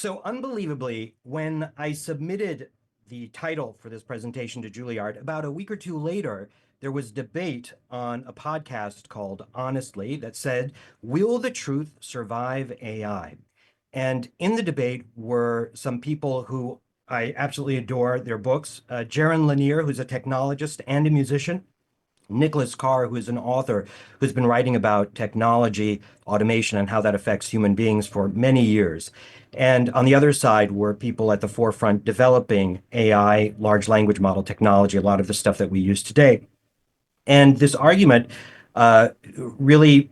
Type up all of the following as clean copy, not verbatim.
So unbelievably, when I submitted the title for this presentation to Juilliard, about a week or two later, there was debate on a podcast called Honestly that said, "Will the truth survive AI?" And in the debate were some people who I absolutely adore their books. Jaron Lanier, who's a technologist and a musician, Nicholas Carr, who is an author who's been writing about technology, automation, and how that affects human beings for many years. And on the other side were people at the forefront developing AI, large language model technology, a lot of the stuff that we use today. And this argument really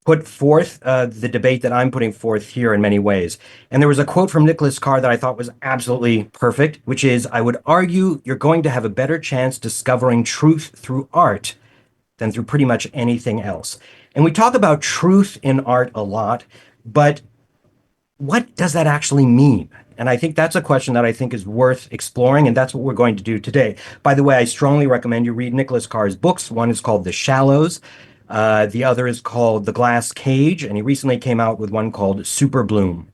put forth the debate that I'm putting forth here in many ways. And there was a quote from Nicholas Carr that I thought was absolutely perfect, which is, "I would argue you're going to have a better chance discovering truth through art than through pretty much anything else." And we talk about truth in art a lot, but what does that actually mean? And I think that's a question that I think is worth exploring, and that's what we're going to do today. By the way, I strongly recommend you read Nicholas Carr's books. One is called The Shallows. The other is called The Glass Cage, and he recently came out with one called Super Bloom.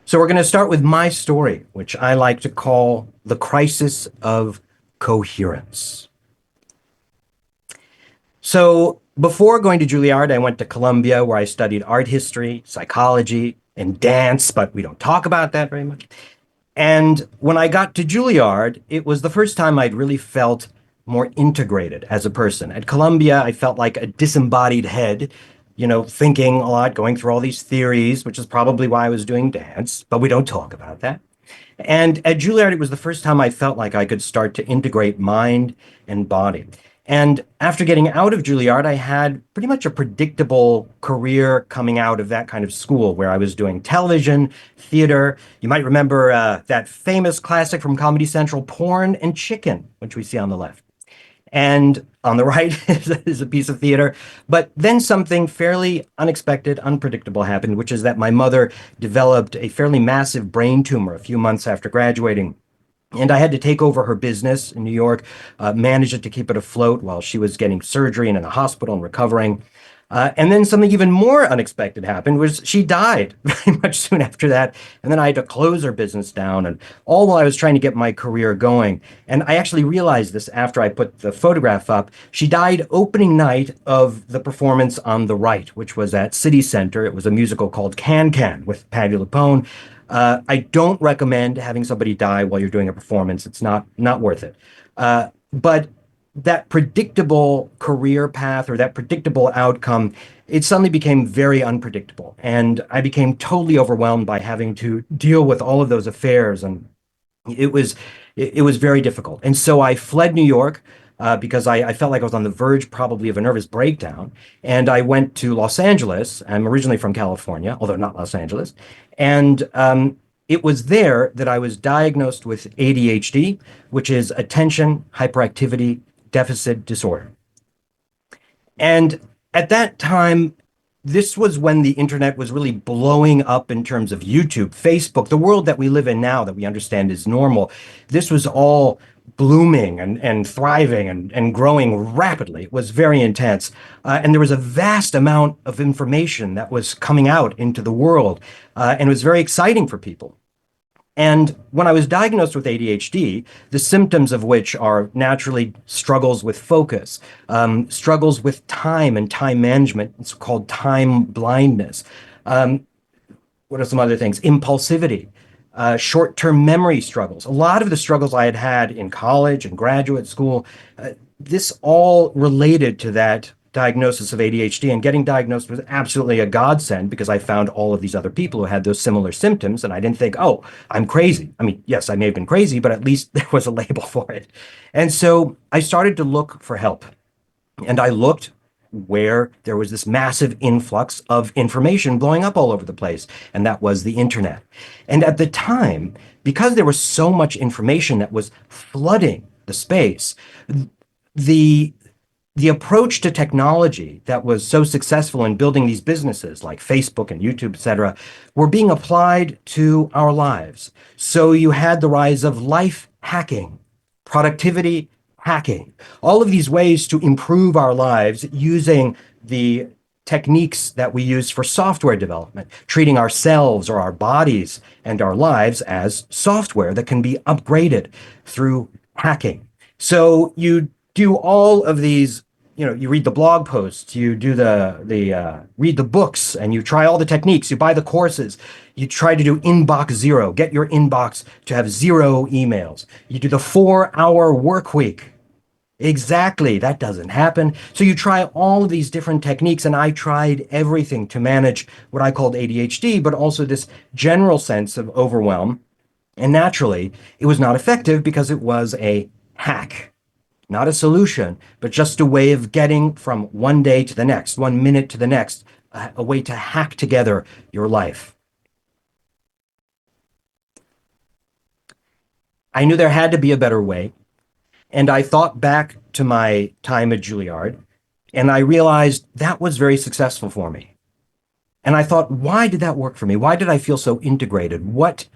So we're going to start with my story, which I like to call the crisis of coherence. So before going to Juilliard, I went to Columbia, where I studied art history, psychology, and dance, but we don't talk about that very much. And when I got to Juilliard, it was the first time I'd really felt more integrated as a person. At Columbia, I felt like a disembodied head, thinking a lot, going through all these theories, which is probably why I was doing dance, but we don't talk about that. And at Juilliard, it was the first time I felt like I could start to integrate mind and body. And after getting out of Juilliard, I had pretty much a predictable career coming out of that kind of school where I was doing television, theater. You might remember that famous classic from Comedy Central, Porn and Chicken, which we see on the left. And on the right is a piece of theater. But then something fairly unexpected, unpredictable happened, which is that my mother developed a fairly massive brain tumor a few months after graduating. And I had to take over her business in New York, manage it to keep it afloat while she was getting surgery and in a hospital and recovering. And then something even more unexpected happened, was she died very much soon after that. And then I had to close her business down, and all while I was trying to get my career going. And I actually realized this after I put the photograph up. She died opening night of the performance on the right, which was at City Center. It was a musical called Can Can with Patti LuPone. I don't recommend having somebody die while you're doing a performance. It's not worth it. But that predictable career path or that predictable outcome, it suddenly became very unpredictable. And I became totally overwhelmed by having to deal with all of those affairs. And it was very difficult. And so I fled New York because I felt like I was on the verge probably of a nervous breakdown. And I went to Los Angeles. I'm originally from California, although not Los Angeles. And it was there that I was diagnosed with ADHD, which is attention hyperactivity deficit disorder. And at that time, this was when the internet was really blowing up in terms of YouTube, Facebook, the world that we live in now that we understand is normal. This was all blooming and thriving and growing rapidly. It was very intense. And there was a vast amount of information that was coming out into the world. And it was very exciting for people. And when I was diagnosed with ADHD, the symptoms of which are naturally struggles with focus, struggles with time and time management, it's called time blindness. What are some other things? Impulsivity, short-term memory struggles. A lot of the struggles I had had in college and graduate school, this all related to that diagnosis of ADHD, and getting diagnosed was absolutely a godsend because I found all of these other people who had those similar symptoms, and I didn't think, oh, I'm crazy. I mean, yes, I may have been crazy, but at least there was a label for it. And so I started to look for help, and I looked where there was this massive influx of information blowing up all over the place, and that was the internet. And at the time, because there was so much information that was flooding the space, the approach to technology that was so successful in building these businesses like Facebook and YouTube, et cetera, were being applied to our lives. So you had the rise of life hacking, productivity hacking, all of these ways to improve our lives using the techniques that we use for software development, treating ourselves or our bodies and our lives as software that can be upgraded through hacking. So you do all of these, you read the blog posts, you do the read the books, and you try all the techniques, you buy the courses, you try to do inbox zero, get your inbox to have zero emails. You do the 4-hour work week. Exactly. That doesn't happen. So you try all of these different techniques, and I tried everything to manage what I called ADHD, but also this general sense of overwhelm. And naturally, it was not effective because it was a hack, not a solution, but just a way of getting from one day to the next, 1 minute to the next, a way to hack together your life. I knew there had to be a better way. And I thought back to my time at Juilliard, and I realized that was very successful for me. And I thought, why did that work for me? Why did I feel so integrated? What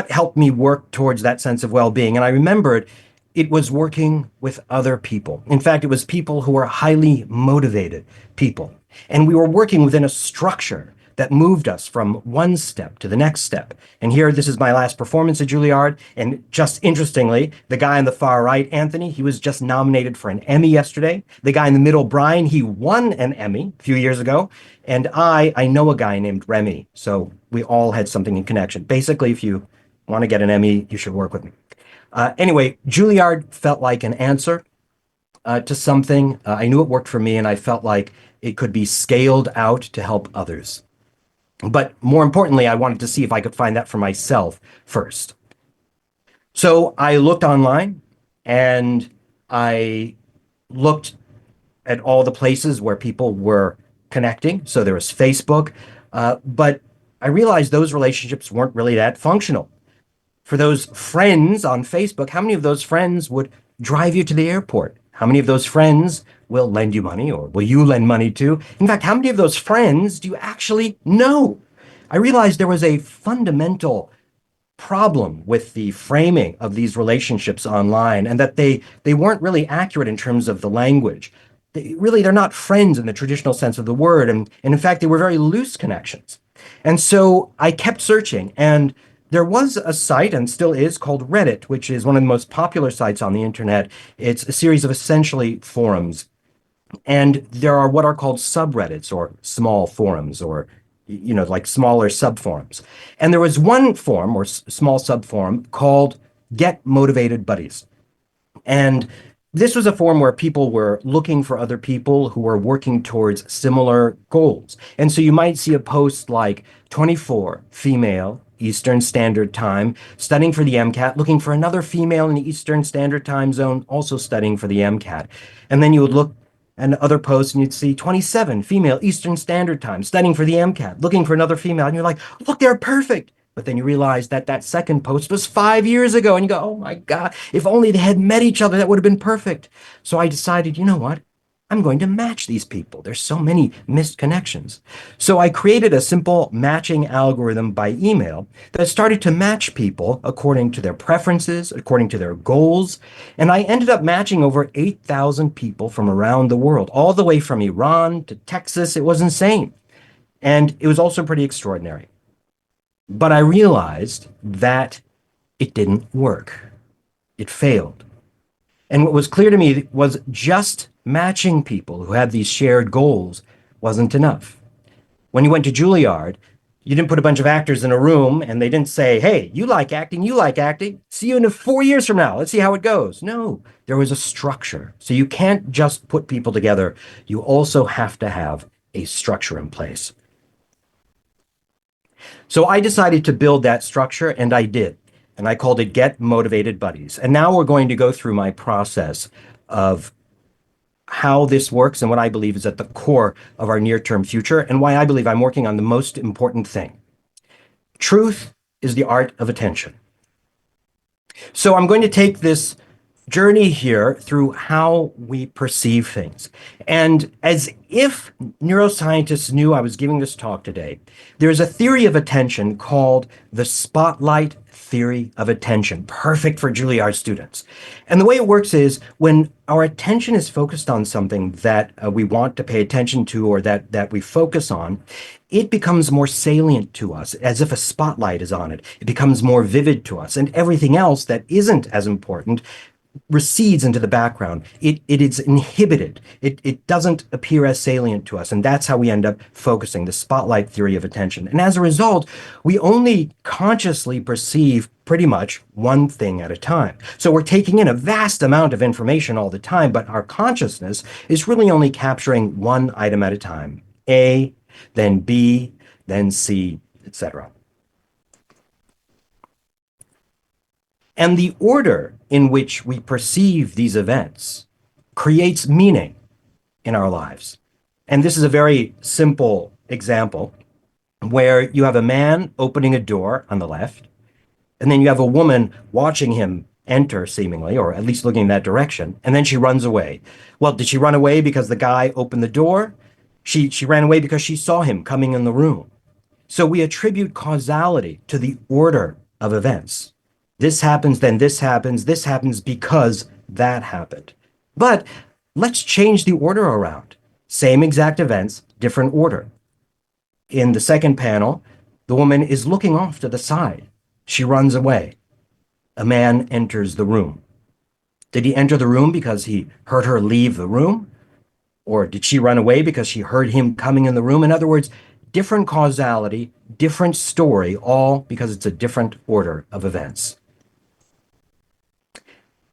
helped me work towards that sense of well-being? And I remembered it was working with other people. In fact, it was people who were highly motivated people. And we were working within a structure that moved us from one step to the next step. And here, this is my last performance at Juilliard. And just interestingly, the guy on the far right, Anthony, he was just nominated for an Emmy yesterday. The guy in the middle, Brian, he won an Emmy a few years ago. And I know a guy named Remy. So we all had something in connection. Basically, if you want to get an Emmy, you should work with me. Anyway, Juilliard felt like an answer to something. I knew it worked for me, and I felt like it could be scaled out to help others. But more importantly, I wanted to see if I could find that for myself first. So I looked online, and I looked at all the places where people were connecting. So there was Facebook, but I realized those relationships weren't really that functional. For those friends on Facebook, how many of those friends would drive you to the airport? How many of those friends will lend you money, or will you lend money to? In fact, how many of those friends do you actually know? I realized there was a fundamental problem with the framing of these relationships online, and that they weren't really accurate in terms of the language. They're not friends in the traditional sense of the word, and in fact, they were very loose connections. And so I kept searching, and there was a site, and still is, called Reddit, which is one of the most popular sites on the internet. It's a series of essentially forums. And there are what are called subreddits, or small forums, or like smaller subforums. And there was one forum, or small subforum, called Get Motivated Buddies. And this was a forum where people were looking for other people who were working towards similar goals. And so you might see a post like 24 female Eastern Standard Time studying for the MCAT, looking for another female in the Eastern Standard Time zone also studying for the MCAT. And then you would look at other posts and you'd see 27 female Eastern Standard Time studying for the MCAT, looking for another female. And you're like, look, they're perfect. But then you realize that that second post was 5 years ago, and you go, oh my God, if only they had met each other, that would have been perfect. So I decided, you know what? I'm going to match these people. There's so many missed connections. So I created a simple matching algorithm by email that started to match people according to their preferences, according to their goals. And I ended up matching over 8,000 people from around the world, all the way from Iran to Texas. It was insane. And it was also pretty extraordinary. But I realized that it didn't work. It failed. And what was clear to me was just matching people who had these shared goals wasn't enough. When you went to Juilliard, you didn't put a bunch of actors in a room and they didn't say, hey, you like acting. See you in 4 years from now. Let's see how it goes. No, there was a structure. So you can't just put people together. You also have to have a structure in place. So I decided to build that structure, and I did. And I called it Get Motivated Buddies. And now we're going to go through my process of how this works and what I believe is at the core of our near-term future, and why I believe I'm working on the most important thing. Truth is the art of attention. So I'm going to take this journey here through how we perceive things. And as if neuroscientists knew I was giving this talk today, there's a theory of attention called the spotlight theory of attention, perfect for Juilliard students. And the way it works is when our attention is focused on something that we want to pay attention to or that we focus on, it becomes more salient to us, as if a spotlight is on it. It becomes more vivid to us, and everything else that isn't as important recedes into the background. It is inhibited. It doesn't appear as salient to us. And that's how we end up focusing, the spotlight theory of attention. And as a result, we only consciously perceive pretty much one thing at a time. So we're taking in a vast amount of information all the time, but our consciousness is really only capturing one item at a time. A, then B, then C, etc. And the order in which we perceive these events creates meaning in our lives. And this is a very simple example where you have a man opening a door on the left, and then you have a woman watching him enter, seemingly, or at least looking in that direction, and then she runs away. Well, did she run away because the guy opened the door? She ran away because she saw him coming in the room. So we attribute causality to the order of events. This happens, then this happens because that happened. But let's change the order around. Same exact events, different order. In the second panel, the woman is looking off to the side. She runs away. A man enters the room. Did he enter the room because he heard her leave the room? Or did she run away because she heard him coming in the room? In other words, different causality, different story, all because it's a different order of events.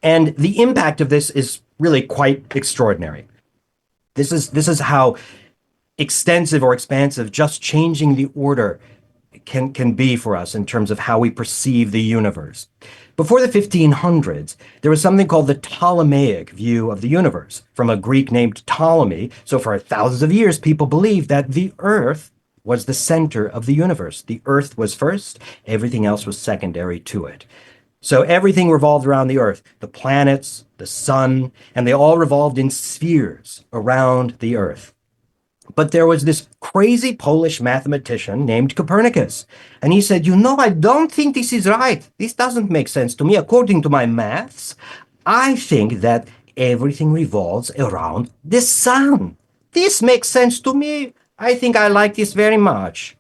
And the impact of this is really quite extraordinary. This is how extensive or expansive just changing the order can be for us in terms of how we perceive the universe. Before the 1500s, there was something called the Ptolemaic view of the universe, from a Greek named Ptolemy. So for thousands of years, people believed that the Earth was the center of the universe. The Earth was first, everything else was secondary to it. So everything revolved around the Earth, the planets, the sun, and they all revolved in spheres around the Earth. But there was this crazy Polish mathematician named Copernicus. And he said, I don't think this is right. This doesn't make sense to me. According to my maths, I think that everything revolves around the sun. This makes sense to me. I think I like this very much.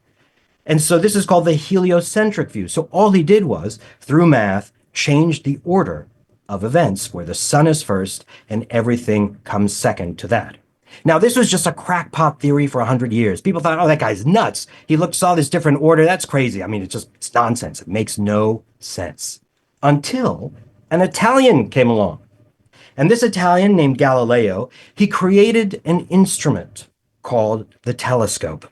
And so this is called the heliocentric view. So all he did was, through math, change the order of events where the sun is first and everything comes second to that. Now, this was just a crackpot theory for 100 years. People thought, that guy's nuts. He saw this different order. That's crazy. I mean, it's nonsense. It makes no sense. Until an Italian came along. And this Italian named Galileo, he created an instrument called the telescope.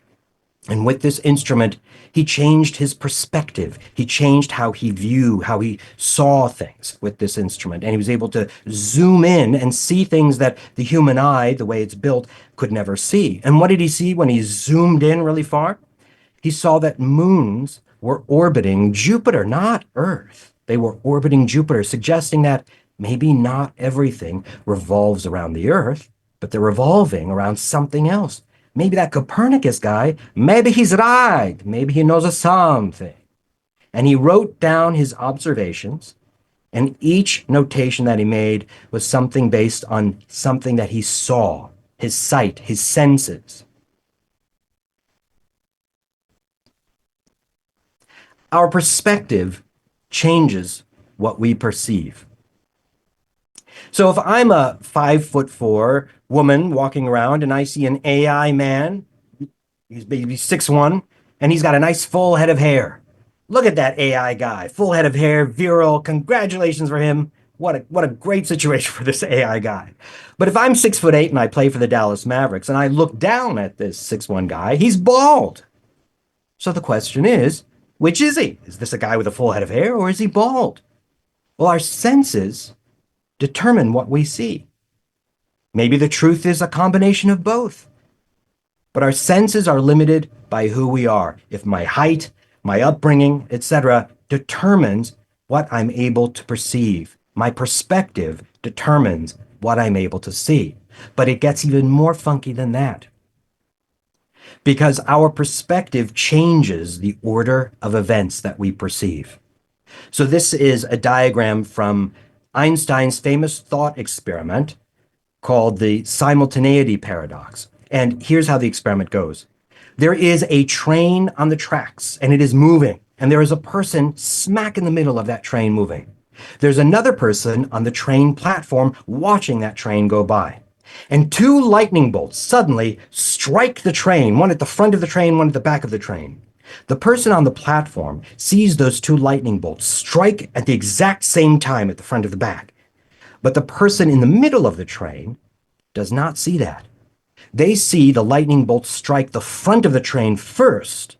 And with this instrument, he changed his perspective. He changed how he saw things with this instrument. And he was able to zoom in and see things that the human eye, the way it's built, could never see. And what did he see when he zoomed in really far? He saw that moons were orbiting Jupiter, not Earth. They were orbiting Jupiter, suggesting that maybe not everything revolves around the Earth, but they're revolving around something else. Maybe that Copernicus guy, maybe he's right. Maybe he knows something. And he wrote down his observations, and each notation that he made was something based on something that he saw, his sight, his senses. Our perspective changes what we perceive. So if I'm a 5'4" woman walking around and I see an AI man, he's maybe 6'1", and he's got a nice full head of hair. Look at that AI guy, full head of hair, virile. Congratulations for him. What a great situation for this AI guy. But if I'm 6'8" and I play for the Dallas Mavericks and I look down at this 6'1" guy, he's bald. So the question is, which is he? Is this a guy with a full head of hair or is he bald? Well, our senses determine what we see. Maybe the truth is a combination of both. But our senses are limited by who we are. If my height, my upbringing, etc., determines what I'm able to perceive. My perspective determines what I'm able to see. But it gets even more funky than that because our perspective changes the order of events that we perceive. So, this is a diagram from Einstein's famous thought experiment called the simultaneity paradox. And here's how the experiment goes. There is a train on the tracks and it is moving, and there is a person smack in the middle of that train moving. There's another person on the train platform watching that train go by. And two lightning bolts suddenly strike the train, one at the front of the train, one at the back of the train. The person on the platform sees those two lightning bolts strike at the exact same time at the front of the back. But the person in the middle of the train does not see that. They see the lightning bolts strike the front of the train first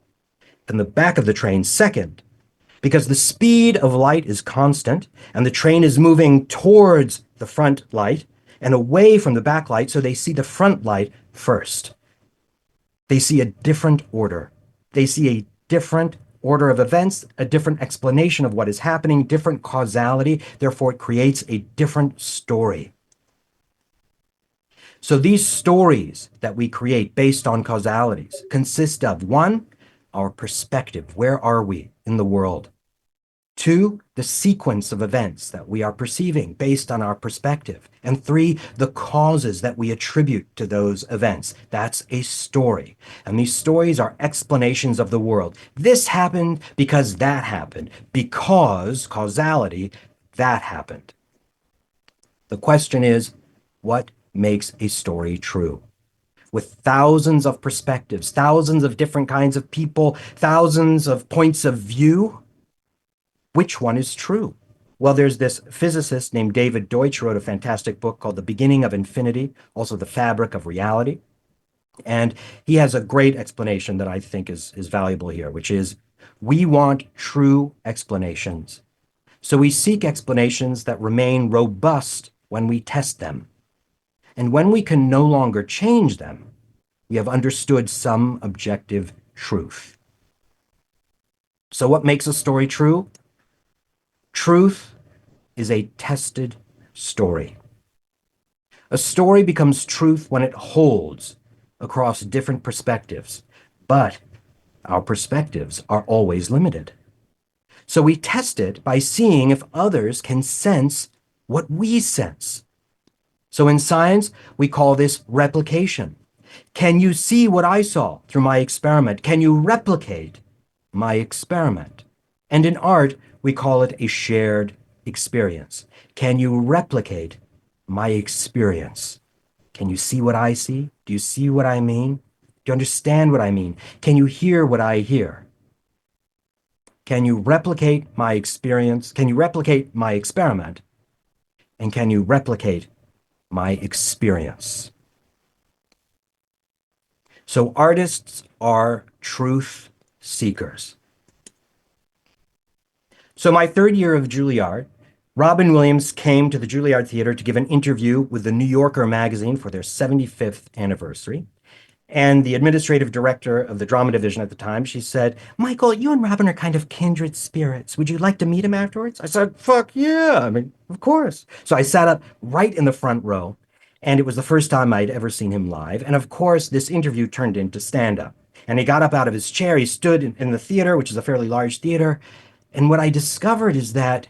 and the back of the train second, because the speed of light is constant and the train is moving towards the front light and away from the back light, so they see the front light first. They see a different order. They see a different order of events, a different explanation of what is happening, different causality. Therefore, it creates a different story. So these stories that we create based on causalities consist of one, our perspective. Where are we in the world? Two, the sequence of events that we are perceiving based on our perspective. And three, the causes that we attribute to those events. That's a story. And these stories are explanations of the world. This happened because that happened. Because causality, that happened. The question is, what makes a story true? With thousands of perspectives, thousands of different kinds of people, thousands of points of view, which one is true? Well, there's this physicist named David Deutsch who wrote a fantastic book called The Beginning of Infinity, also The Fabric of Reality. And he has a great explanation that I think is valuable here, which is we want true explanations. So we seek explanations that remain robust when we test them. And when we can no longer change them, we have understood some objective truth. So what makes a story true? Truth is a tested story. A story becomes truth when it holds across different perspectives, but our perspectives are always limited. So we test it by seeing if others can sense what we sense. So in science, we call this replication. Can you see what I saw through my experiment? Can you replicate my experiment? And in art, we call it a shared experience. Can you replicate my experience? Can you see what I see? Do you see what I mean? Do you understand what I mean? Can you hear what I hear? Can you replicate my experience? Can you replicate my experiment? And can you replicate my experience? So artists are truth seekers. So my third year of Juilliard, Robin Williams came to the Juilliard Theater to give an interview with the New Yorker magazine for their 75th anniversary. And the administrative director of the drama division at the time, she said, Michael, you and Robin are kind of kindred spirits. Would you like to meet him afterwards? I said, fuck yeah. I mean, of course. So I sat up right in the front row, and it was the first time I'd ever seen him live. And of course, this interview turned into stand-up. And he got up out of his chair. He stood in the theater, which is a fairly large theater. And what I discovered is that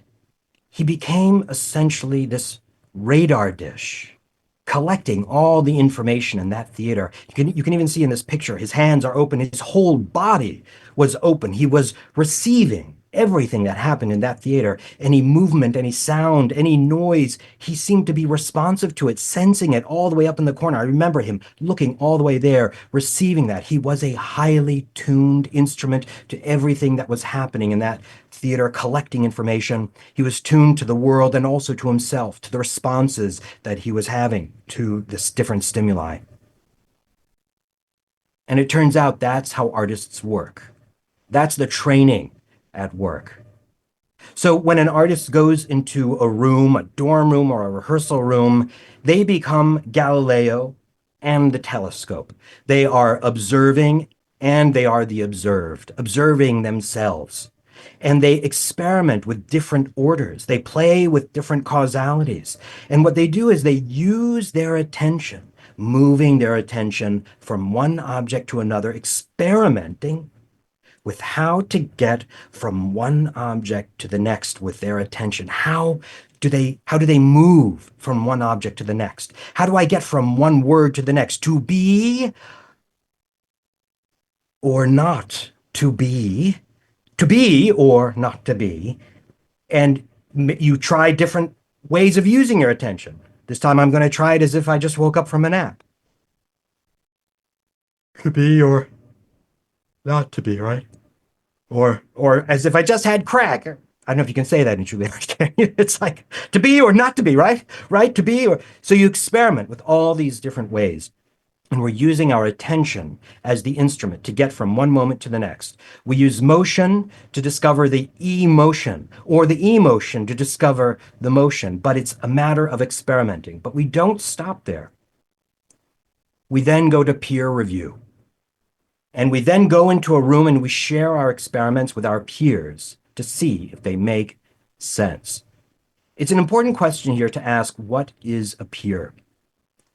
he became essentially this radar dish, collecting all the information in that theater. You can even see in this picture, his hands are open, his whole body was open. He was receiving everything that happened in that theater. Any movement, any sound, any noise, he seemed to be responsive to it, sensing it all the way up in the corner. I remember him looking all the way there, receiving that. He was a highly tuned instrument to everything that was happening in that theater, collecting information. He was tuned to the world and also to himself, to the responses that he was having to this different stimuli. And it turns out that's how artists work. That's the training at work. So when an artist goes into a room, a dorm room or a rehearsal room, they become Galileo and the telescope. They are observing and they are the observed, observing themselves. and they experiment with different orders. They play with different causalities. And what they do is they use their attention, moving their attention from one object to another, experimenting with how to get from one object to the next with their attention. How do they move from one object to the next? How do I get from one word to the next? To be or not to be, to be or not to be. And you try different ways of using your attention. This time I'm going to try it as if I just woke up from a nap. To be or not to be, right? Or as if I just had crack. I don't know if you can say that in Juilliard. It's like to be or not to be, right? Right? To be or so you experiment with all these different ways. And we're using our attention as the instrument to get from one moment to the next. We use motion to discover the emotion, or the emotion to discover the motion, but it's a matter of experimenting. But we don't stop there. We then go to peer review. And we then go into a room and we share our experiments with our peers to see if they make sense. It's an important question here to ask, what is a peer?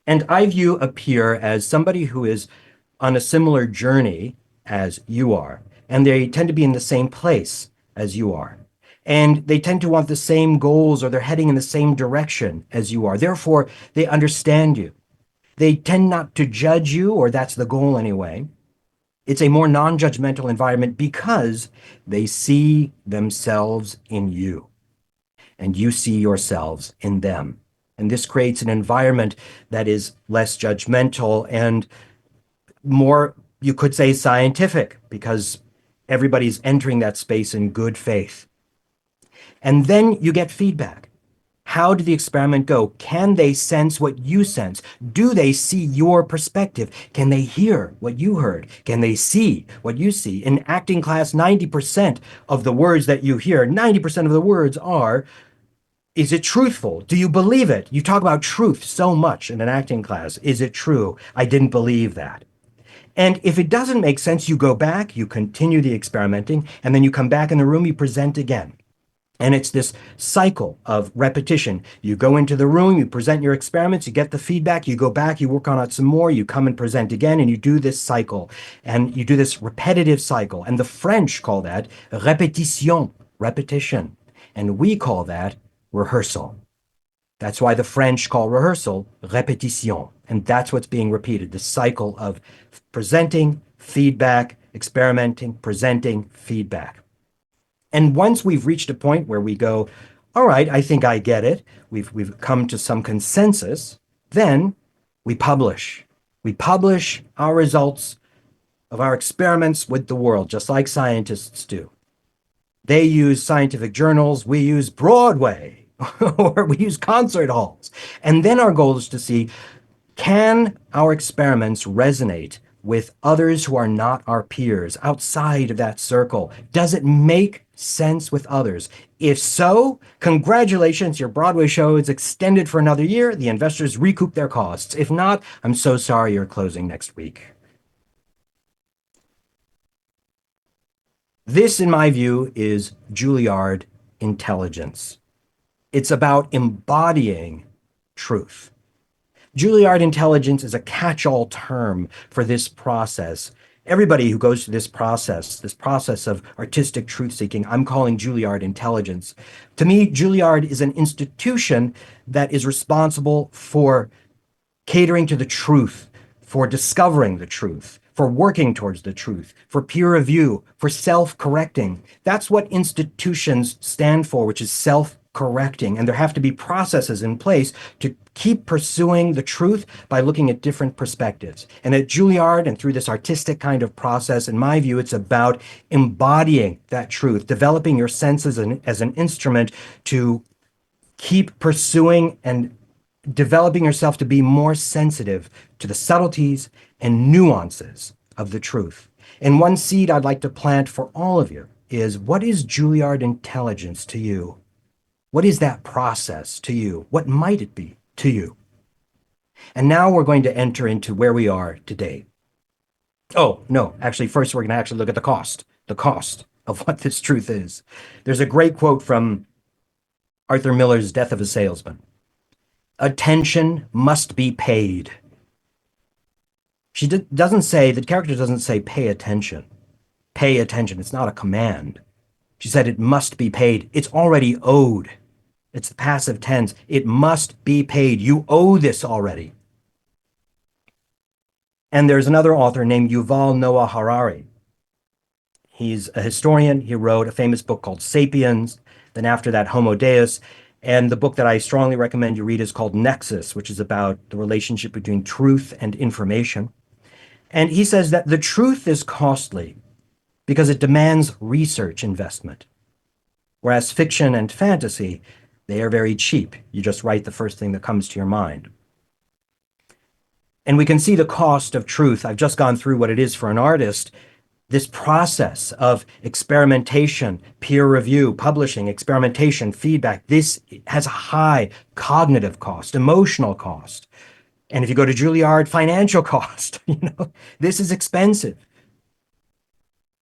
And I view a peer as somebody who is on a similar journey as you are, and they tend to be in the same place as you are. And they tend to want the same goals, or they're heading in the same direction as you are. Therefore, they understand you. They tend not to judge you, or that's the goal anyway. It's a more non-judgmental environment because they see themselves in you and you see yourselves in them. And this creates an environment that is less judgmental and more, you could say, scientific, because everybody's entering that space in good faith. And then you get feedback. How did the experiment go? Can they sense what you sense? Do they see your perspective? Can they hear what you heard? Can they see what you see? In acting class, 90% of the words that you hear, 90% of the words are, is it truthful? Do you believe it? You talk about truth so much in an acting class. Is it true? I didn't believe that. And if it doesn't make sense, you go back, you continue the experimenting, and then you come back in the room, you present again. And it's this cycle of repetition. You go into the room, you present your experiments, you get the feedback, you go back, you work on it some more, you come and present again, and you do this cycle. And you do this repetitive cycle. And the French call that répétition, repetition. And we call that rehearsal. That's why the French call rehearsal répétition. And that's what's being repeated, the cycle of presenting, feedback, experimenting, presenting, feedback. And once we've reached a point where we go, all right, I think I get it, we've come to some consensus, then we publish. We publish our results of our experiments with the world, just like scientists do. They use scientific journals, we use Broadway, or we use concert halls. And then our goal is to see, can our experiments resonate with others who are not our peers outside of that circle? Does it make sense with others? If so, congratulations, your Broadway show is extended for another year. The investors recoup their costs. If not, I'm so sorry you're closing next week. This, in my view, is Juilliard intelligence. It's about embodying truth. Juilliard intelligence is a catch-all term for this process. Everybody who goes through this process of artistic truth-seeking, I'm calling Juilliard intelligence. To me, Juilliard is an institution that is responsible for catering to the truth, for discovering the truth, for working towards the truth, for peer review, for self-correcting. That's what institutions stand for, which is self-correcting. And there have to be processes in place to keep pursuing the truth by looking at different perspectives. And at Juilliard, and through this artistic kind of process, in my view, it's about embodying that truth, developing your senses as an instrument to keep pursuing and developing yourself to be more sensitive to the subtleties and nuances of the truth. And one seed I'd like to plant for all of you is, what is Juilliard intelligence to you? What is that process to you? What might it be to you? And now we're going to enter into where we are today. Oh, no, actually, first we're going to actually look at the cost. The cost. of what this truth is. There's a great quote from Arthur Miller's Death of a Salesman. Attention must be paid. Doesn't say, the character doesn't say pay attention. Pay attention. It's not a command. She said it must be paid. It's already owed. It's the passive tense. It must be paid. You owe this already. And there's another author named Yuval Noah Harari. He's a historian. He wrote a famous book called Sapiens, then after that, Homo Deus. And the book that I strongly recommend you read is called Nexus, which is about the relationship between truth and information. And he says that the truth is costly because it demands research investment, whereas fiction and fantasy, they are very cheap. You just write the first thing that comes to your mind. And we can see the cost of truth. I've just gone through what it is for an artist. This process of experimentation, peer review, publishing, experimentation, feedback, this has a high cognitive cost, emotional cost. And if you go to Juilliard, financial cost, this is expensive.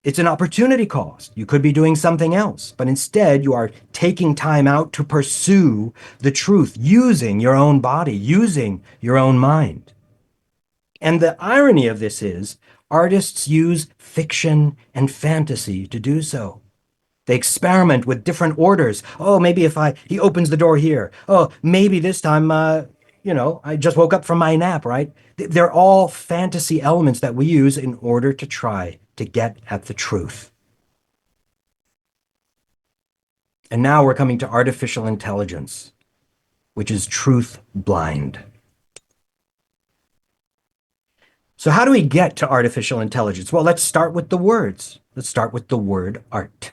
It's an opportunity cost. You could be doing something else, but instead you are taking time out to pursue the truth, using your own body, using your own mind. And the irony of this is artists use fiction and fantasy to do so. They experiment with different orders. Oh, maybe if he opens the door here. Oh, maybe this time, I just woke up from my nap, right? They're all fantasy elements that we use in order to try to get at the truth. And now we're coming to artificial intelligence, which is truth blind. So how do we get to artificial intelligence? Well, let's start with the words. Let's start with the word art.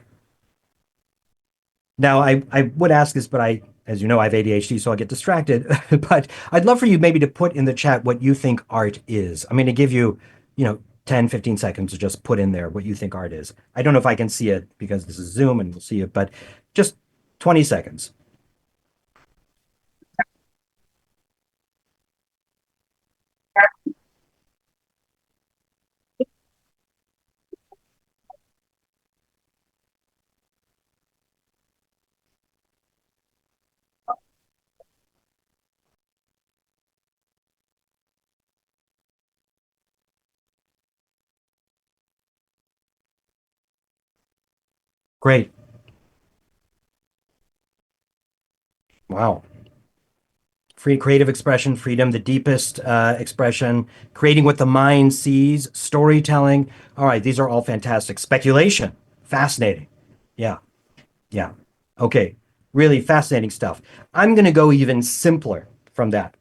Now, I would ask this, but as you know, I have ADHD, so I get distracted. But I'd love for you maybe to put in the chat what you think art is. I'm going to give you, 10, 15 seconds to just put in there what you think art is. I don't know if I can see it because this is Zoom and we'll see it, but just 20 seconds. Great. Wow. Free creative expression, freedom, the deepest expression, creating what the mind sees, storytelling. All right, these are all fantastic. Speculation, fascinating. Yeah, yeah. Okay, really fascinating stuff. I'm going to go even simpler from that.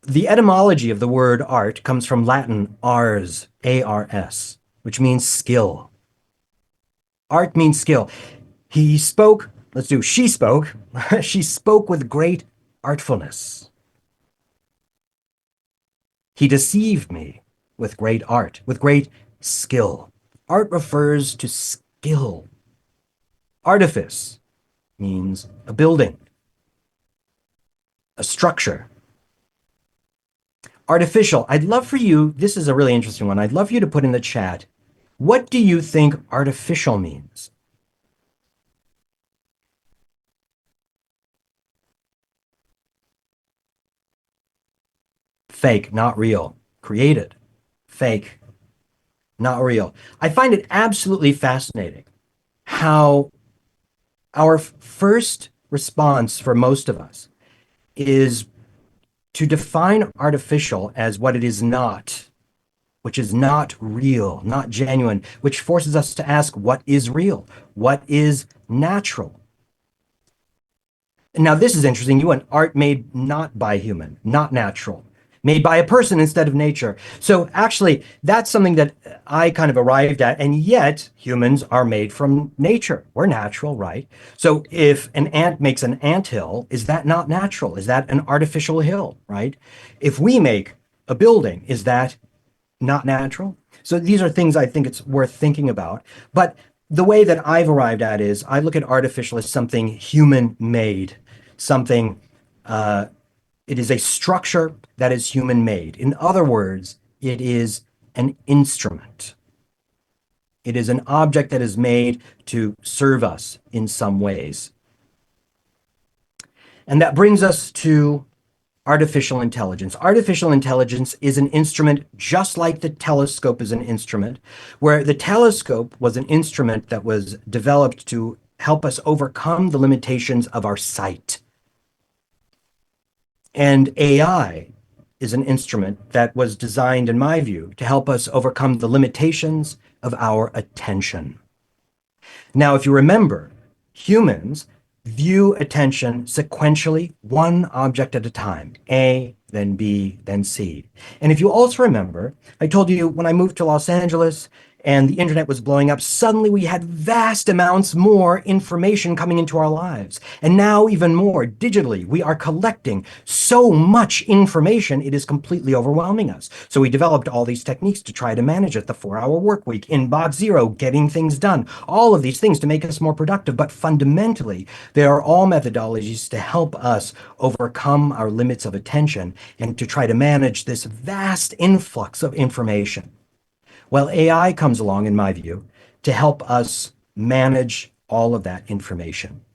The etymology of the word art comes from Latin ars, A-R-S, which means skill. Art means skill. He spoke, she spoke, she spoke with great artfulness. He deceived me with great art, with great skill. Art refers to skill. Artifice means a building, a structure. Artificial, I'd love for you, this is a really interesting one. I'd love for you to put in the chat, what do you think artificial means? Fake, not real. Created, fake, not real. I find it absolutely fascinating how our first response for most of us is to define artificial as what it is not, which is not real, not genuine, which forces us to ask what is real, what is natural. Now, this is interesting. You want art made not by human, not natural, made by a person instead of nature. So actually, that's something that I kind of arrived at. And yet, humans are made from nature. We're natural, right? So if an ant makes an anthill, is that not natural? Is that an artificial hill, right? If we make a building, is that not natural? So these are things I think it's worth thinking about. But the way that I've arrived at is I look at artificial as something human made, something, it is a structure that is human made. In other words, it is an instrument. It is an object that is made to serve us in some ways. And that brings us to artificial intelligence. Artificial intelligence is an instrument just like the telescope is an instrument, where the telescope was an instrument that was developed to help us overcome the limitations of our sight. And AI is an instrument that was designed, in my view, to help us overcome the limitations of our attention. Now, if you remember, humans view attention sequentially, one object at a time, A, then B, then C. And if you also remember, I told you when I moved to Los Angeles and the internet was blowing up, suddenly we had vast amounts more information coming into our lives. And now, even more digitally, we are collecting so much information, it is completely overwhelming us. So we developed all these techniques to try to manage it, the 4-hour work week, inbox zero, getting things done, all of these things to make us more productive. But fundamentally, they are all methodologies to help us overcome our limits of attention and to try to manage this vast influx of information. Well, AI comes along, in my view, to help us manage all of that information.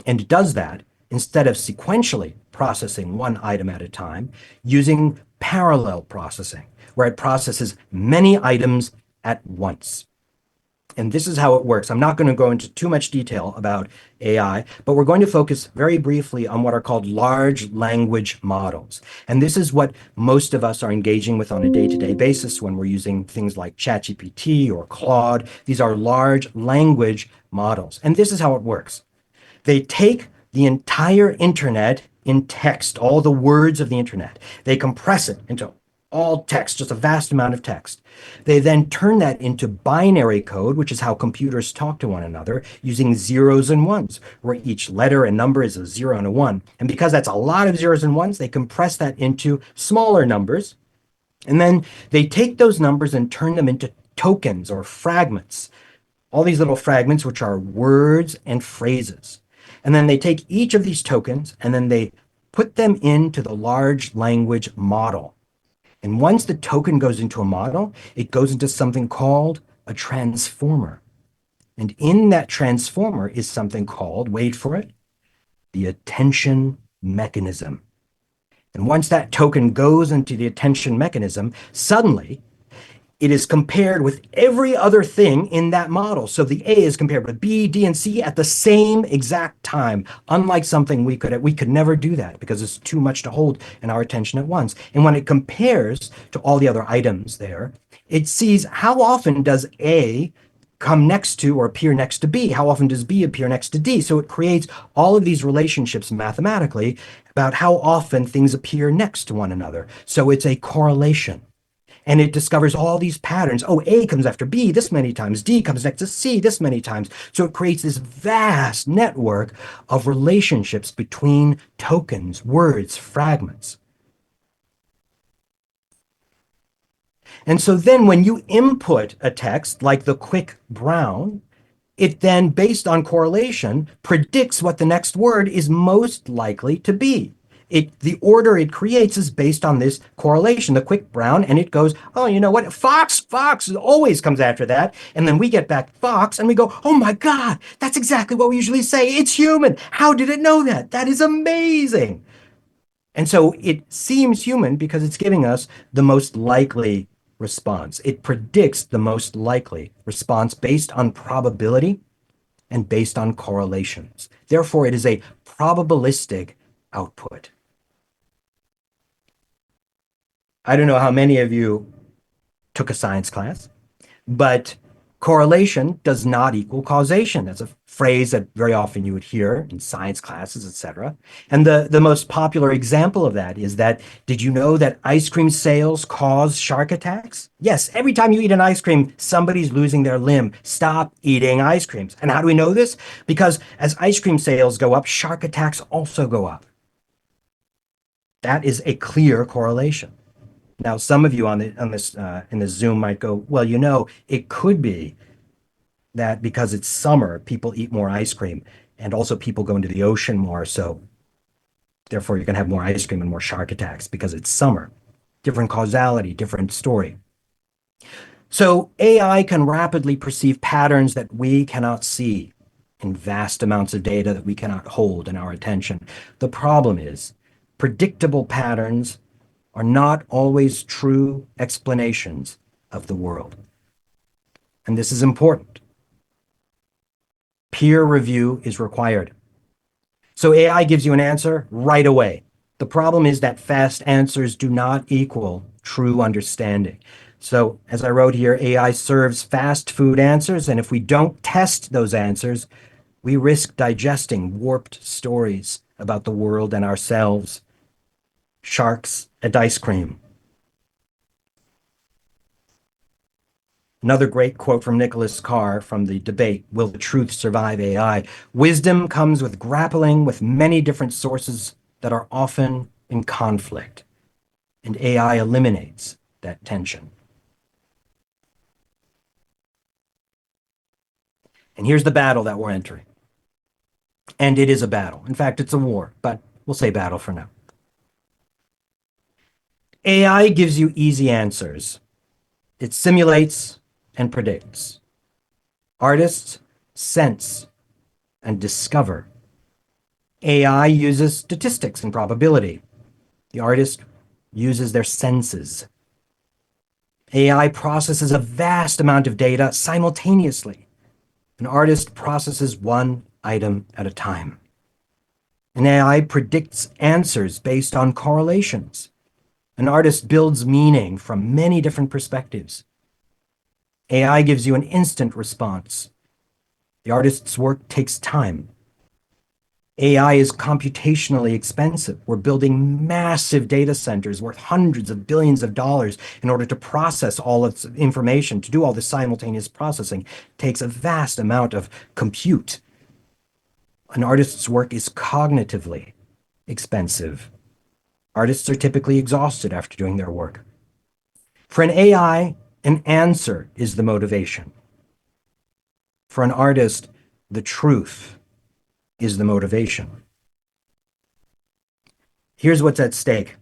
And it does that instead of sequentially processing one item at a time, using parallel processing, where it processes many items at once. And this is how it works. I'm not going to go into too much detail about AI, but we're going to focus very briefly on what are called large language models. And this is what most of us are engaging with on a day-to-day basis when we're using things like ChatGPT or Claude. These are large language models. And this is how it works. They take the entire internet in text, all the words of the internet. They compress it into all text, just a vast amount of text. They then turn that into binary code, which is how computers talk to one another, using zeros and ones, where each letter and number is a zero and a one. And because that's a lot of zeros and ones, they compress that into smaller numbers. And then they take those numbers and turn them into tokens or fragments, all these little fragments, which are words and phrases. And then they take each of these tokens and then they put them into the large language model. And once the token goes into a model, it goes into something called a transformer. And in that transformer is something called, wait for it, the attention mechanism. And once that token goes into the attention mechanism, suddenly it is compared with every other thing in that model. So the A is compared with B, D, and C at the same exact time. Unlike something we could never do that because it's too much to hold in our attention at once. And when it compares to all the other items there, it sees how often does A come next to or appear next to B? How often does B appear next to D? So it creates all of these relationships mathematically about how often things appear next to one another. So it's a correlation. And it discovers all these patterns. Oh, A comes after B this many times. D comes next to C this many times. So it creates this vast network of relationships between tokens, words, fragments. And so then when you input a text like the quick brown, it then, based on correlation, predicts what the next word is most likely to be. The order it creates is based on this correlation, the quick brown, and it goes, oh, you know what? Fox always comes after that. And then we get back fox and we go, oh my God, that's exactly what we usually say. It's human. How did it know that? That is amazing. And so it seems human because it's giving us the most likely response. It predicts the most likely response based on probability and based on correlations. Therefore, it is a probabilistic output. I don't know how many of you took a science class, but correlation does not equal causation. That's a phrase that very often you would hear in science classes, etc. And the most popular example of that is that, did you know that ice cream sales cause shark attacks? Yes, every time you eat an ice cream, somebody's losing their limb. Stop eating ice creams. And how do we know this? Because as ice cream sales go up, shark attacks also go up. That is a clear correlation. Now, some of you in this Zoom might go, well, you know, it could be that because it's summer, people eat more ice cream, and also people go into the ocean more. So therefore, you're going to have more ice cream and more shark attacks because it's summer. Different causality, different story. So AI can rapidly perceive patterns that we cannot see in vast amounts of data that we cannot hold in our attention. The problem is predictable patterns are not always true explanations of the world. And this is important. Peer review is required. So AI gives you an answer right away. The problem is that fast answers do not equal true understanding. So, as I wrote here, AI serves fast food answers, and if we don't test those answers, we risk digesting warped stories about the world and ourselves. Sharks and ice cream. Another great quote from Nicholas Carr from the debate, Will the Truth Survive AI? Wisdom comes with grappling with many different sources that are often in conflict, and AI eliminates that tension. And here's the battle that we're entering. And it is a battle. In fact, it's a war, but we'll say battle for now. AI gives you easy answers. It simulates and predicts. Artists sense and discover. AI uses statistics and probability. The artist uses their senses. AI processes a vast amount of data simultaneously. An artist processes one item at a time. An AI predicts answers based on correlations. An artist builds meaning from many different perspectives. AI gives you an instant response. The artist's work takes time. AI is computationally expensive. We're building massive data centers worth hundreds of billions of dollars in order to process all its information, to do all this simultaneous processing. It takes a vast amount of compute. An artist's work is cognitively expensive. Artists are typically exhausted after doing their work. For an AI, an answer is the motivation. For an artist, the truth is the motivation. Here's what's at stake.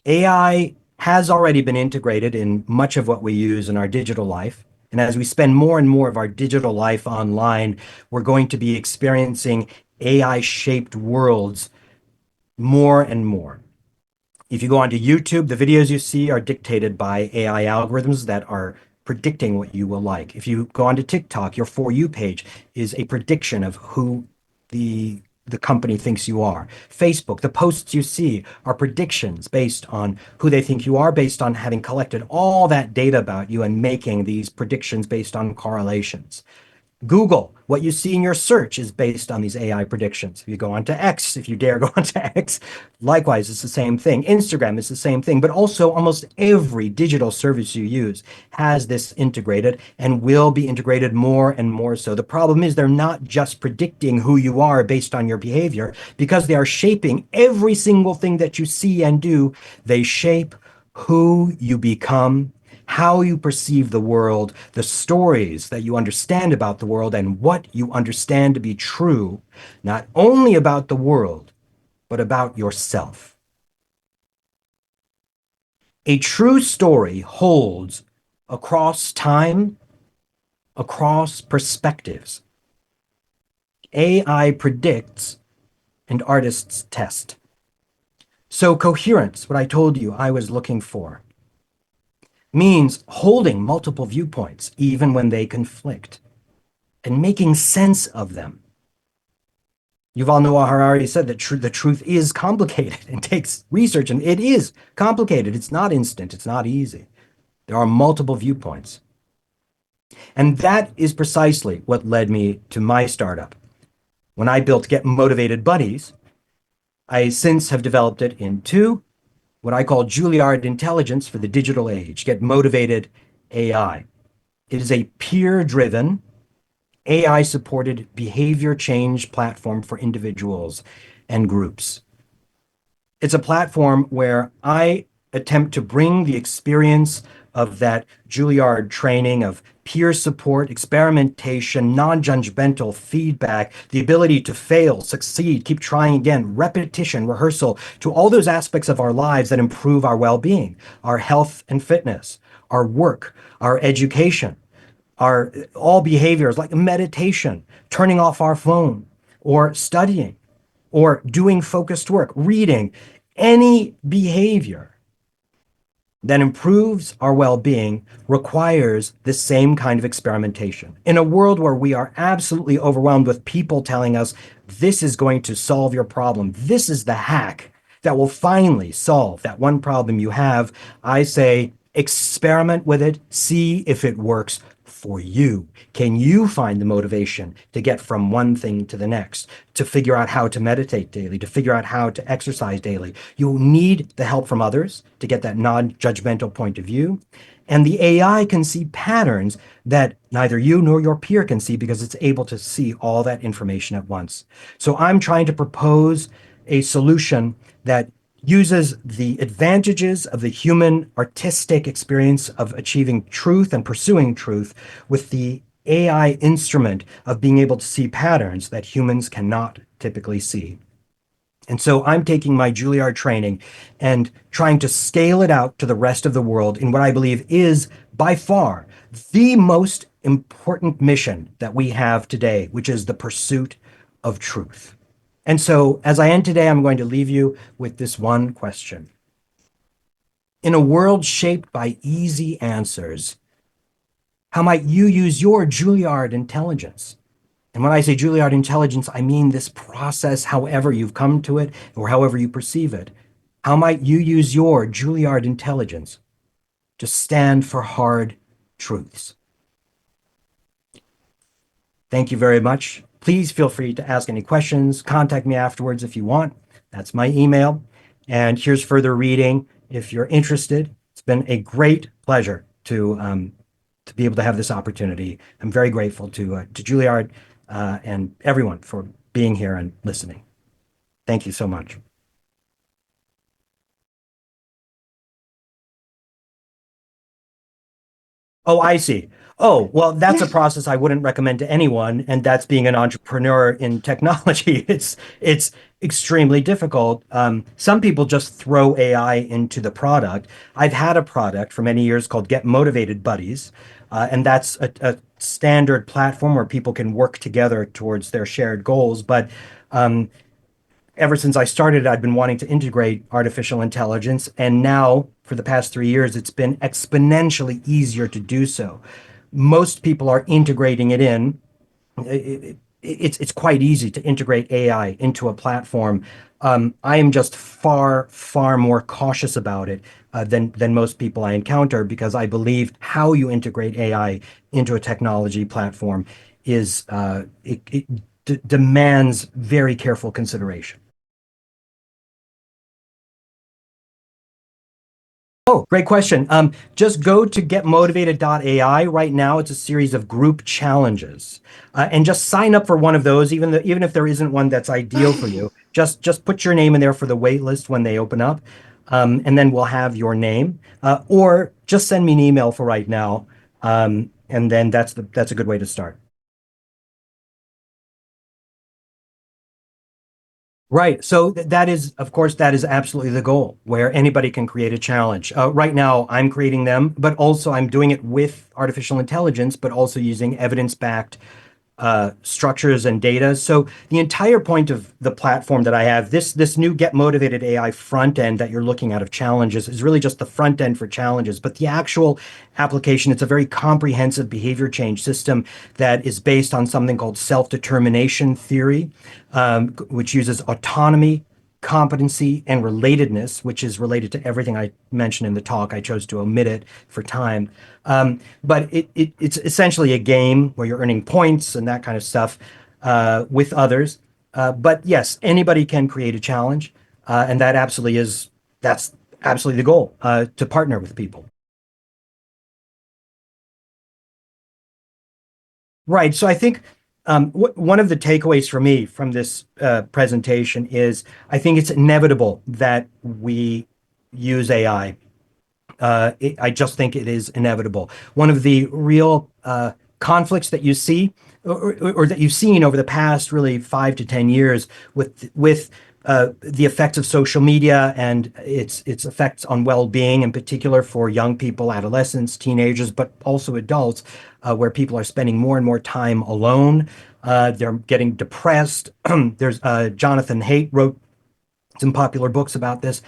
AI has already been integrated in much of what we use in our digital life. And as we spend more and more of our digital life online, we're going to be experiencing AI-shaped worlds more and more. If you go onto YouTube, the videos you see are dictated by AI algorithms that are predicting what you will like. If you go onto TikTok, your For You page is a prediction of who the company thinks you are. Facebook, the posts you see are predictions based on who they think you are, based on having collected all that data about you and making these predictions based on correlations. Google, what you see in your search is based on these AI predictions. If you go onto X, if you dare go onto X, likewise, it's the same thing. Instagram is the same thing, but also almost every digital service you use has this integrated and will be integrated more and more so. The problem is they're not just predicting who you are based on your behavior, because they are shaping every single thing that you see and do. They shape who you become, how you perceive the world, the stories that you understand about the world, and what you understand to be true, not only about the world, but about yourself. A true story holds across time, across perspectives. AI predicts and artists test. So coherence, what I told you I was looking for, means holding multiple viewpoints, even when they conflict, and making sense of them. Yuval Noah Harari said that the truth is complicated and takes research, and it is complicated. It's not instant. It's not easy. There are multiple viewpoints. And that is precisely what led me to my startup. When I built Get Motivated Buddies, I since have developed it into what I call Juilliard Intelligence for the digital age, GetMotivated.ai. It is a peer-driven, AI-supported behavior change platform for individuals and groups. It's a platform where I attempt to bring the experience of that Juilliard training of peer support, experimentation, non-judgmental feedback, the ability to fail, succeed, keep trying again, repetition, rehearsal, to all those aspects of our lives that improve our well-being, our health and fitness, our work, our education, our all behaviors like meditation, turning off our phone, or studying, or doing focused work, reading, any behavior that improves our well being requires the same kind of experimentation. In a world where we are absolutely overwhelmed with people telling us this is going to solve your problem, this is the hack that will finally solve that one problem you have, I say experiment with it, see if it works for you. Can you find the motivation to get from one thing to the next, to figure out how to meditate daily, to figure out how to exercise daily? You'll need the help from others to get that non-judgmental point of view. And the AI can see patterns that neither you nor your peer can see because it's able to see all that information at once. So I'm trying to propose a solution that uses the advantages of the human artistic experience of achieving truth and pursuing truth with the AI instrument of being able to see patterns that humans cannot typically see. And so I'm taking my Juilliard training and trying to scale it out to the rest of the world in what I believe is by far the most important mission that we have today, which is the pursuit of truth. And so, as I end today, I'm going to leave you with this one question. In a world shaped by easy answers, how might you use your Juilliard intelligence? And when I say Juilliard intelligence, I mean this process, however you've come to it or however you perceive it. How might you use your Juilliard intelligence to stand for hard truths? Thank you very much. Please feel free to ask any questions. Contact me afterwards if you want. That's my email. And here's further reading if you're interested. It's been a great pleasure to be able to have this opportunity. I'm very grateful to Juilliard and everyone for being here and listening. Thank you so much. Oh, I see. Oh, well, that's a process I wouldn't recommend to anyone, and that's being an entrepreneur in technology. It's extremely difficult. Some people just throw AI into the product. I've had a product for many years called Get Motivated Buddies, and that's a standard platform where people can work together towards their shared goals. But ever since I started, I've been wanting to integrate artificial intelligence. And now, for the past 3 years, it's been exponentially easier to do so. Most people are integrating it in. It's quite easy to integrate AI into a platform. I am just far more cautious about it than most people I encounter because I believe how you integrate AI into a technology platform is it demands very careful consideration. Oh, great question. Just go to GetMotivated.ai. Right now, it's a series of group challenges, and just sign up for one of those. Even if there isn't one that's ideal for you, just put your name in there for the wait list when they open up, and then we'll have your name. Or just send me an email for right now, and then that's a good way to start. Right. So that is, of course, that is absolutely the goal, where anybody can create a challenge. Right now, I'm creating them, but also I'm doing it with artificial intelligence, but also using evidence-backed structures and data. So the entire point of the platform that I have, this new Get Motivated AI front end that you're looking at of challenges is really just the front end for challenges. But the actual application, it's a very comprehensive behavior change system that is based on something called self-determination theory, which uses autonomy, competency, and relatedness, which is related to everything I mentioned in the talk. I chose to omit it for time. But it's essentially a game where you're earning points and that kind of stuff with others. But yes, anybody can create a challenge, and that's absolutely the goal to partner with people. Right. So I think one of the takeaways for me from this presentation is I think it's inevitable that we use AI. I just think it is inevitable. One of the real conflicts that you see or that you've seen over the past really 5 to 10 years with the effects of social media and its effects on well-being, in particular for young people, adolescents, teenagers, but also adults, where people are spending more and more time alone. They're getting depressed. There's Jonathan Haidt wrote some popular books about this.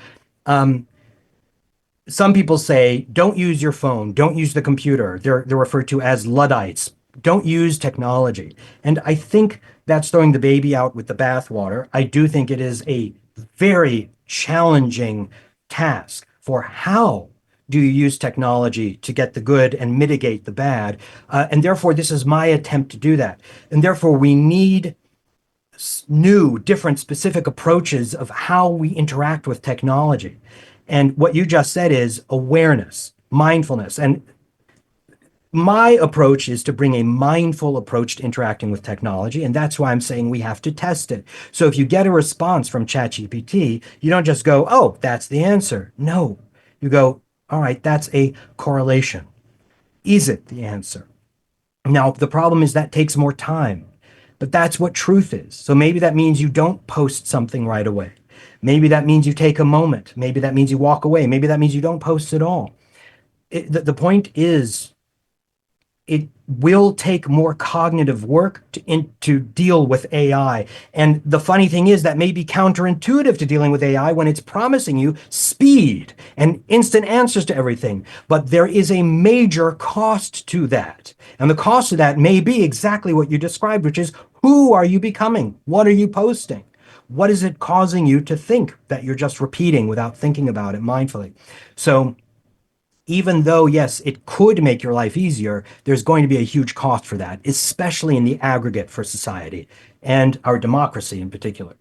Some people say, don't use your phone, don't use the computer. They're referred to as Luddites. Don't use technology. And I think that's throwing the baby out with the bathwater. I do think it is a very challenging task for how do you use technology to get the good and mitigate the bad. And therefore, this is my attempt to do that. And therefore, we need new, different, specific approaches of how we interact with technology. And what you just said is awareness, mindfulness. And my approach is to bring a mindful approach to interacting with technology. And that's why I'm saying we have to test it. So if you get a response from ChatGPT, you don't just go, oh, that's the answer. No, you go, all right, that's a correlation. Is it the answer? Now, the problem is that takes more time, but that's what truth is. So maybe that means you don't post something right away. Maybe that means you take a moment. Maybe that means you walk away. Maybe that means you don't post at all. The point is, it will take more cognitive work to deal with AI. And the funny thing is that may be counterintuitive to dealing with AI when it's promising you speed and instant answers to everything. But there is a major cost to that. And the cost of that may be exactly what you described, which is who are you becoming? What are you posting? What is it causing you to think that you're just repeating without thinking about it mindfully? So even though, yes, it could make your life easier, there's going to be a huge cost for that, especially in the aggregate for society and our democracy in particular.